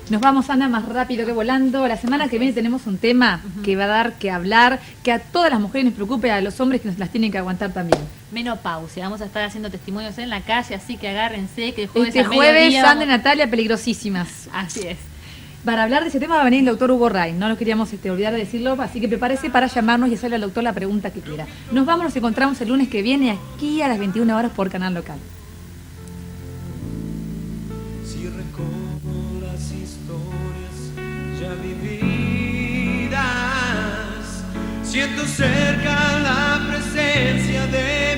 Nos vamos, Ana, más rápido que volando. La semana que viene tenemos un tema que va a dar que hablar, que a todas las mujeres nos preocupe, a los hombres que nos las tienen que aguantar también. Menopausia. Vamos a estar haciendo testimonios en la calle, así que agárrense que el jueves este al jueves, mediodía Sandra y Natalia, peligrosísimas. Así es. Para hablar de ese tema va a venir el doctor Hugo Ray. No nos queríamos olvidar de decirlo, así que prepárese para llamarnos y hacerle al doctor la pregunta que quiera. Nos vamos, nos encontramos el lunes que viene aquí a las 21 horas por Canal Local. Si recorro las historias ya vividas, siento cerca la presencia de